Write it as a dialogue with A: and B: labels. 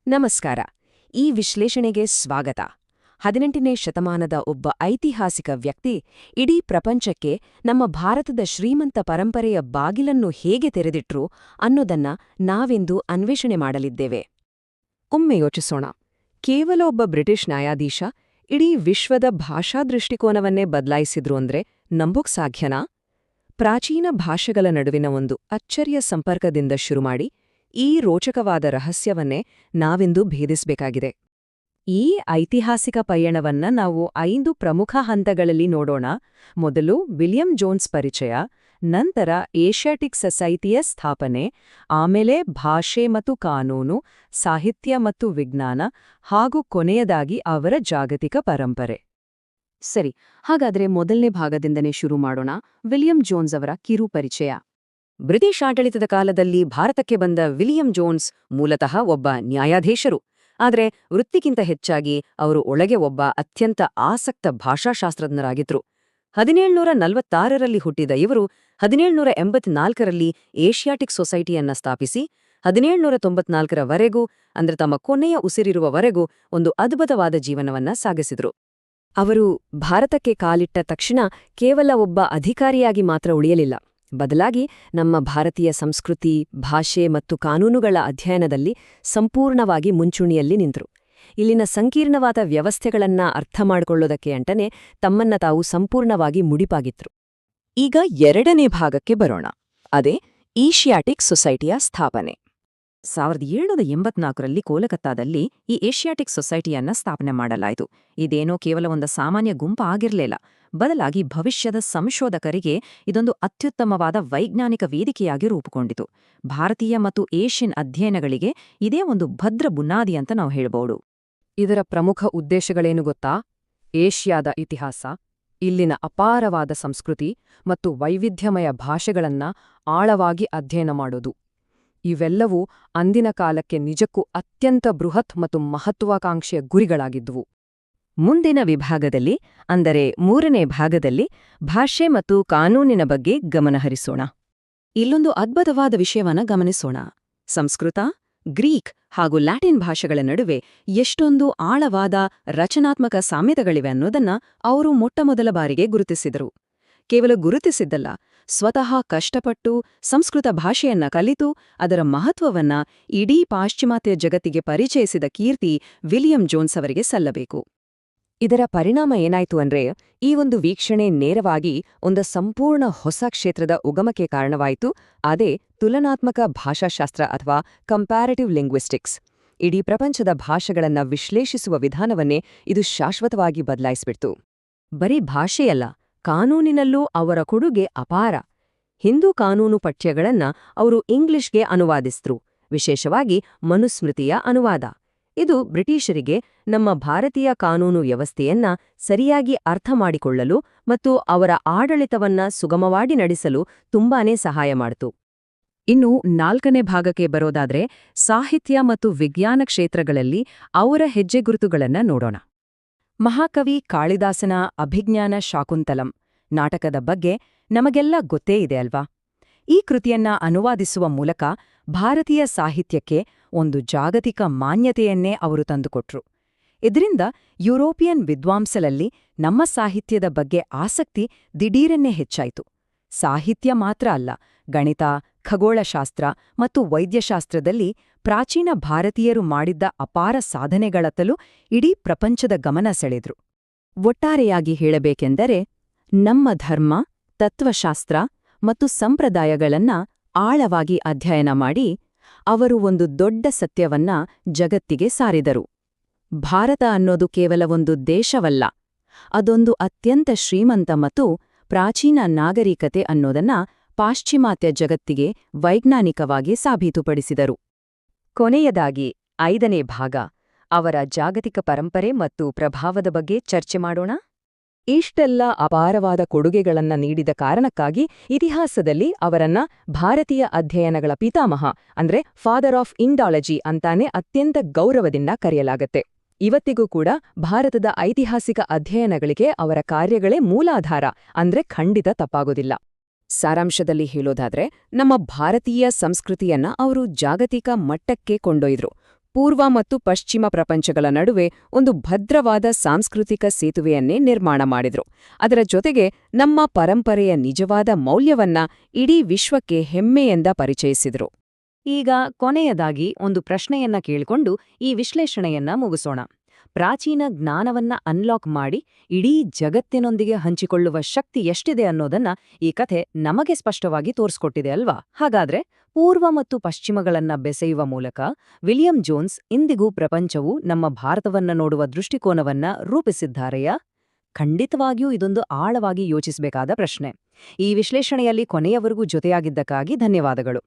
A: ನಮಸ್ಕಾರ. ಈ ವಿಶ್ಲೇಷಣೆಗೆ ಸ್ವಾಗತ. 18ನೇ ಶತಮಾನದ ಒಬ್ಬ ಐತಿಹಾಸಿಕ ವ್ಯಕ್ತಿ ಇಡೀ ಪ್ರಪಂಚಕ್ಕೆ ನಮ್ಮ ಭಾರತದ ಶ್ರೀಮಂತ ಪರಂಪರೆಯ ಬಾಗಿಲನ್ನು ಹೇಗೆ ತೆರೆದಿಟ್ರು ಅನ್ನೋದನ್ನ ನಾವಿಂದು ಅನ್ವೇಷಣೆ ಮಾಡಲಿದ್ದೇವೆ. ಒಮ್ಮೆ ಯೋಚಿಸೋಣ, ಕೇವಲ ಒಬ್ಬ ಬ್ರಿಟಿಷ್ ನ್ಯಾಯಾಧೀಶ ಇಡೀ ವಿಶ್ವದ ಭಾಷಾ ದೃಷ್ಟಿಕೋನವನ್ನೇ ಬದಲಾಯಿಸಿದ್ರು ಅಂದ್ರೆ ನಂಬೋಕ್ ಸಾಧ್ಯನಾ? ಪ್ರಾಚೀನ ಭಾಷೆಗಳ ನಡುವಿನ ಒಂದು ಅಚ್ಚರಿಯ ಸಂಪರ್ಕದಿಂದ ಶುರುಮಾಡಿ ಈ ರೋಚಕವಾದ ರಹಸ್ಯವನ್ನೇ ನಾವಿಂದು ಭೇದಿಸಬೇಕಾಗಿದೆ. ಈ ಐತಿಹಾಸಿಕ ಪಯಣವನ್ನ ನಾವು 5 ಪ್ರಮುಖ ಹಂತಗಳಲ್ಲಿ ನೋಡೋಣ. ಮೊದಲು ವಿಲಿಯಂ ಜೋನ್ಸ್ ಪರಿಚಯ, ನಂತರ ಏಷ್ಯಾಟಿಕ್ ಸೊಸೈಟಿಯ ಸ್ಥಾಪನೆ, ಆಮೇಲೆ ಭಾಷೆ ಮತ್ತು ಕಾನೂನು, ಸಾಹಿತ್ಯ ಮತ್ತು ವಿಜ್ಞಾನ, ಹಾಗೂ ಕೊನೆಯದಾಗಿ ಅವರ ಜಾಗತಿಕ ಪರಂಪರೆ. ಸರಿ, ಹಾಗಾದ್ರೆ ಮೊದಲನೇ ಭಾಗದಿಂದನೇ ಶುರು ಮಾಡೋಣ. ವಿಲಿಯಂ ಜೋನ್ಸ್ ಅವರ ಕಿರು ಪರಿಚಯ. ಬ್ರಿಟಿಷ್ ಆಡಳಿತದ ಕಾಲದಲ್ಲಿ ಭಾರತಕ್ಕೆ ಬಂದ ವಿಲಿಯಂ ಜೋನ್ಸ್ ಮೂಲತಃ ಒಬ್ಬ ನ್ಯಾಯಾಧೀಶರು. ಆದರೆ ವೃತ್ತಿಗಿಂತ ಹೆಚ್ಚಾಗಿ ಅವರು ಒಳಗೆ ಒಬ್ಬ ಅತ್ಯಂತ ಆಸಕ್ತ ಭಾಷಾಶಾಸ್ತ್ರಜ್ಞರಾಗಿದ್ರು. 1746ರಲ್ಲಿ ಹುಟ್ಟಿದ ಇವರು 1784ರಲ್ಲಿ ಏಷ್ಯಾಟಿಕ್ ಸೊಸೈಟಿಯನ್ನ ಸ್ಥಾಪಿಸಿ 1794ರವರೆಗೂ, ಅಂದ್ರೆ ತಮ್ಮ ಕೊನೆಯ ಉಸಿರಿರುವವರೆಗೂ ಒಂದು ಅದ್ಭುತವಾದ ಜೀವನವನ್ನ ಸಾಗಿಸಿದ್ರು. ಅವರು ಭಾರತಕ್ಕೆ ಕಾಲಿಟ್ಟ ತಕ್ಷಣ ಕೇವಲ ಒಬ್ಬ ಅಧಿಕಾರಿಯಾಗಿ ಮಾತ್ರ ಉಳಿಯಲಿಲ್ಲ. ಬದಲಾಗಿ ನಮ್ಮ ಭಾರತೀಯ ಸಂಸ್ಕೃತಿ, ಭಾಷೆ ಮತ್ತು ಕಾನೂನುಗಳ ಅಧ್ಯಯನದಲ್ಲಿ ಸಂಪೂರ್ಣವಾಗಿ ಮುಂಚೂಣಿಯಲ್ಲಿ ನಿಂತರು. ಇಲ್ಲಿನ ಸಂಕೀರ್ಣವಾದ ವ್ಯವಸ್ಥೆಗಳನ್ನ ಅರ್ಥ ಮಾಡಿಕೊಳ್ಳೋದಕ್ಕೆ ಅಂಟನೆ ತಮ್ಮನ್ನ ತಾವು ಸಂಪೂರ್ಣವಾಗಿ ಮುಡಿಪಾಗಿದ್ರು. ಈಗ ಎರಡನೇ ಭಾಗಕ್ಕೆ ಬರೋಣ. ಅದೇ ಏಷ್ಯಾಟಿಕ್ ಸೊಸೈಟಿಯ ಸ್ಥಾಪನೆ. 1784ರಲ್ಲಿ ಕೋಲಕತ್ತಾದಲ್ಲಿ ಈ ಏಷ್ಯಾಟಿಕ್ ಸೊಸೈಟಿಯನ್ನ ಸ್ಥಾಪನೆ ಮಾಡಲಾಯಿತು. ಇದೇನೋ ಕೇವಲ ಒಂದು ಸಾಮಾನ್ಯ ಗುಂಪು ಆಗಿರಲಿಲ್ಲ. ಬದಲಾಗಿ ಭವಿಷ್ಯದ ಸಂಶೋಧಕರಿಗೆ ಇದೊಂದು ಅತ್ಯುತ್ತಮವಾದ ವೈಜ್ಞಾನಿಕ ವೇದಿಕೆಯಾಗಿ ರೂಪುಗೊಂಡಿತು. ಭಾರತೀಯ ಮತ್ತು ಏಷ್ಯನ್ ಅಧ್ಯಯನಗಳಿಗೆ ಇದೇ ಒಂದು ಭದ್ರ ಬುನಾದಿ ಅಂತ ನಾವು ಹೇಳಬಹುದು. ಇದರ ಪ್ರಮುಖ ಉದ್ದೇಶಗಳೇನು ಗೊತ್ತಾ? ಏಷ್ಯಾದ ಇತಿಹಾಸ, ಇಲ್ಲಿನ ಅಪಾರವಾದ ಸಂಸ್ಕೃತಿ ಮತ್ತು ವೈವಿಧ್ಯಮಯ ಭಾಷೆಗಳನ್ನ ಆಳವಾಗಿ ಅಧ್ಯಯನ ಮಾಡೋದು. ಇವೆಲ್ಲವೂ ಅಂದಿನ ಕಾಲಕ್ಕೆ ನಿಜಕ್ಕೂ ಅತ್ಯಂತ ಬೃಹತ್ ಮತ್ತು ಮಹತ್ವಾಕಾಂಕ್ಷೆಯ ಗುರಿಗಳಾಗಿದ್ದುವು. ಮುಂದಿನ ವಿಭಾಗದಲ್ಲಿ, ಅಂದರೆ 3ನೇ ಭಾಗದಲ್ಲಿ, ಭಾಷೆ ಮತ್ತು ಕಾನೂನಿನ ಬಗ್ಗೆ ಗಮನಹರಿಸೋಣ. ಇಲ್ಲೊಂದು ಅದ್ಭುತವಾದ ವಿಷಯವನ್ನ ಗಮನಿಸೋಣ. ಸಂಸ್ಕೃತ, ಗ್ರೀಕ್ ಹಾಗೂ ಲ್ಯಾಟಿನ್ ಭಾಷೆಗಳ ನಡುವೆ ಎಷ್ಟೊಂದು ಆಳವಾದ ರಚನಾತ್ಮಕ ಸಾಮ್ಯತೆಗಳಿವೆ ಅನ್ನೋದನ್ನ ಅವರು ಮೊಟ್ಟಮೊದಲ ಬಾರಿಗೆ ಗುರುತಿಸಿದರು. ಕೇವಲ ಗುರುತಿಸಿದ್ದಲ್ಲ, ಸ್ವತಃ ಕಷ್ಟಪಟ್ಟು ಸಂಸ್ಕೃತ ಭಾಷೆಯನ್ನ ಕಲಿತು ಅದರ ಮಹತ್ವವನ್ನ ಇಡೀ ಪಾಶ್ಚಿಮಾತ್ಯ ಜಗತ್ತಿಗೆ ಪರಿಚಯಿಸಿದ ಕೀರ್ತಿ ವಿಲಿಯಂ ಜೋನ್ಸ್ ಅವರಿಗೆ ಸಲ್ಲಬೇಕು. ಇದರ ಪರಿಣಾಮ ಏನಾಯ್ತು ಅಂದ್ರೆ, ಈ ಒಂದು ವೀಕ್ಷಣೆ ನೇರವಾಗಿ ಒಂದು ಸಂಪೂರ್ಣ ಹೊಸ ಕ್ಷೇತ್ರದ ಉಗಮಕ್ಕೆ ಕಾರಣವಾಯಿತು. ಅದೇ ತುಲನಾತ್ಮಕ ಭಾಷಾಶಾಸ್ತ್ರ ಅಥವಾ ಕಂಪ್ಯಾರಿಟಿವ್ ಲಿಂಗ್ವಿಸ್ಟಿಕ್ಸ್. ಇಡೀ ಪ್ರಪಂಚದ ಭಾಷೆಗಳನ್ನ ವಿಶ್ಲೇಷಿಸುವ ವಿಧಾನವನ್ನೇ ಇದು ಶಾಶ್ವತವಾಗಿ ಬದಲಾಯಿಸಿಬಿಡ್ತು. ಬರೀ ಭಾಷೆಯಲ್ಲ, ಕಾನೂನಿನಲ್ಲೂ ಅವರ ಕೊಡುಗೆ ಅಪಾರ. ಹಿಂದೂ ಕಾನೂನು ಪಠ್ಯಗಳನ್ನ ಅವರು ಇಂಗ್ಲಿಷ್ಗೆ ಅನುವಾದಿಸಿದ್ರು, ವಿಶೇಷವಾಗಿ ಮನುಸ್ಮೃತಿಯ ಅನುವಾದ. ಇದು ಬ್ರಿಟಿಷರಿಗೆ ನಮ್ಮ ಭಾರತೀಯ ಕಾನೂನು ವ್ಯವಸ್ಥೆಯನ್ನ ಸರಿಯಾಗಿ ಅರ್ಥ ಮಾಡಿಕೊಳ್ಳಲು ಮತ್ತು ಅವರ ಆಡಳಿತವನ್ನ ಸುಗಮವಾಗಿ ನಡೆಸಲು ತುಂಬಾನೇ ಸಹಾಯ ಮಾಡಿತು. ಇನ್ನು 4ನೇ ಭಾಗಕ್ಕೆ ಬರೋದಾದ್ರೆ, ಸಾಹಿತ್ಯ ಮತ್ತು ವಿಜ್ಞಾನ ಕ್ಷೇತ್ರಗಳಲ್ಲಿ ಅವರ ಹೆಜ್ಜೆಗುರುತುಗಳನ್ನ ನೋಡೋಣ. ಮಹಾಕವಿ ಕಾಳಿದಾಸನ ಅಭಿಜ್ಞಾನ ಶಾಕುಂತಲಂ ನಾಟಕದ ಬಗ್ಗೆ ನಮಗೆಲ್ಲ ಗೊತ್ತೇ ಇದೆ ಅಲ್ವಾ? ಈ ಕೃತಿಯನ್ನ ಅನುವಾದಿಸುವ ಮೂಲಕ ಭಾರತೀಯ ಸಾಹಿತ್ಯಕ್ಕೆ ಒಂದು ಜಾಗತಿಕ ಮಾನ್ಯತೆಯನ್ನೇ ಅವರು ತಂದುಕೊಟ್ರು. ಇದರಿಂದ ಯುರೋಪಿಯನ್ ವಿದ್ವಾಂಸರಲ್ಲಿ ನಮ್ಮ ಸಾಹಿತ್ಯದ ಬಗ್ಗೆ ಆಸಕ್ತಿ ದಿಢೀರನ್ನೇ ಹೆಚ್ಚಾಯಿತು. ಸಾಹಿತ್ಯ ಮಾತ್ರ ಅಲ್ಲ, ಗಣಿತ, ಖಗೋಳಶಾಸ್ತ್ರ ಮತ್ತು ವೈದ್ಯಶಾಸ್ತ್ರದಲ್ಲಿ ಪ್ರಾಚೀನ ಭಾರತೀಯರು ಮಾಡಿದ್ದ ಅಪಾರ ಸಾಧನೆಗಳತ್ತಲೂ ಇಡೀ ಪ್ರಪಂಚದ ಗಮನ ಸೆಳೆದ್ರು. ಒಟ್ಟಾರೆಯಾಗಿ ಹೇಳಬೇಕೆಂದರೆ, ನಮ್ಮ ಧರ್ಮ, ತತ್ವಶಾಸ್ತ್ರ ಮತ್ತು ಸಂಪ್ರದಾಯಗಳನ್ನ ಆಳವಾಗಿ ಅಧ್ಯಯನ ಮಾಡಿ ಅವರು ಒಂದು ದೊಡ್ಡ ಸತ್ಯವನ್ನ ಜಗತ್ತಿಗೆ ಸಾರಿದರು. ಭಾರತ ಅನ್ನೋದು ಕೇವಲ ಒಂದು ದೇಶವಲ್ಲ, ಅದೊಂದು ಅತ್ಯಂತ ಶ್ರೀಮಂತ ಮತ್ತು ಪ್ರಾಚೀನ ನಾಗರಿಕತೆ ಅನ್ನೋದನ್ನ ಪಾಶ್ಚಿಮಾತ್ಯ ಜಗತ್ತಿಗೆ ವೈಜ್ಞಾನಿಕವಾಗಿ ಸಾಬೀತುಪಡಿಸಿದರು. ಕೊನೆಯದಾಗಿ 5ನೇ ಭಾಗ, ಅವರ ಜಾಗತಿಕ ಪರಂಪರೆ ಮತ್ತು ಪ್ರಭಾವದ ಬಗ್ಗೆ ಚರ್ಚೆ ಮಾಡೋಣ. ಇಷ್ಟೆಲ್ಲ ಅಪಾರವಾದ ಕೊಡುಗೆಗಳನ್ನ ನೀಡಿದ ಕಾರಣಕ್ಕಾಗಿ ಇತಿಹಾಸದಲ್ಲಿ ಅವರನ್ನ ಭಾರತೀಯ ಅಧ್ಯಯನಗಳ ಪಿತಾಮಹ ಅಂದ್ರೆ ಫಾದರ್ ಆಫ್ ಇಂಡಾಲಜಿ ಅಂತಾನೆ ಅತ್ಯಂತ ಗೌರವದಿಂದ ಕರೆಯಲಾಗತ್ತೆ. ಇವತ್ತಿಗೂ ಕೂಡ ಭಾರತದ ಐತಿಹಾಸಿಕ ಅಧ್ಯಯನಗಳಿಗೆ ಅವರ ಕಾರ್ಯಗಳೇ ಮೂಲಾಧಾರ ಅಂದ್ರೆ ಖಂಡಿತ ತಪ್ಪಾಗೋದಿಲ್ಲ. ಸಾರಾಂಶದಲ್ಲಿ ಹೇಳೋದಾದ್ರೆ, ನಮ್ಮ ಭಾರತೀಯ ಸಂಸ್ಕೃತಿಯನ್ನ ಅವರು ಜಾಗತಿಕ ಮಟ್ಟಕ್ಕೆ ಕೊಂಡೊಯ್ದ್ರು.
B: ಪೂರ್ವ ಮತ್ತು ಪಶ್ಚಿಮ ಪ್ರಪಂಚಗಳ ನಡುವೆ ಒಂದು ಭದ್ರವಾದ ಸಾಂಸ್ಕೃತಿಕ ಸೇತುವೆಯನ್ನೇ ನಿರ್ಮಾಣ ಮಾಡಿದ್ರು. ಅದರ ಜೊತೆಗೆ ನಮ್ಮ ಪರಂಪರೆಯ ನಿಜವಾದ ಮೌಲ್ಯವನ್ನ ಇಡೀ ವಿಶ್ವಕ್ಕೆ ಹೆಮ್ಮೆಯಿಂದ ಪರಿಚಯಿಸಿದ್ರು.
A: ಈಗ ಕೊನೆಯದಾಗಿ ಒಂದು ಪ್ರಶ್ನೆಯನ್ನ ಕೇಳಿಕೊಂಡು ಈ ವಿಶ್ಲೇಷಣೆಯನ್ನ ಮುಗಿಸೋಣ. ಪ್ರಾಚೀನ ಜ್ಞಾನವನ್ನ ಅನ್ಲಾಕ್ ಮಾಡಿ ಇಡೀ ಜಗತ್ತಿನೊಂದಿಗೆ ಹಂಚಿಕೊಳ್ಳುವ ಶಕ್ತಿ ಎಷ್ಟಿದೆ ಅನ್ನೋದನ್ನ ಈ ಕಥೆ ನಮಗೆ ಸ್ಪಷ್ಟವಾಗಿ ತೋರಿಸ್ಕೊಟ್ಟಿದೆ ಅಲ್ವಾ? ಹಾಗಾದ್ರೆ ಪೂರ್ವ ಮತ್ತು ಪಶ್ಚಿಮಗಳನ್ನ ಬೆಸೆಯುವ ಮೂಲಕ ವಿಲಿಯಂ ಜೋನ್ಸ್ ಇಂದಿಗೂ ಪ್ರಪಂಚವು ನಮ್ಮ ಭಾರತವನ್ನ ನೋಡುವ ದೃಷ್ಟಿಕೋನವನ್ನ ರೂಪಿಸಿದ್ದಾರೆಯಾ? ಖಂಡಿತವಾಗಿಯೂ ಇದೊಂದು ಆಳವಾಗಿ ಯೋಚಿಸಬೇಕಾದ ಪ್ರಶ್ನೆ. ಈ ವಿಶ್ಲೇಷಣೆಯಲ್ಲಿ ಕೊನೆಯವರೆಗೂ ಜೊತೆಯಾಗಿದ್ದಕ್ಕಾಗಿ ಧನ್ಯವಾದಗಳು.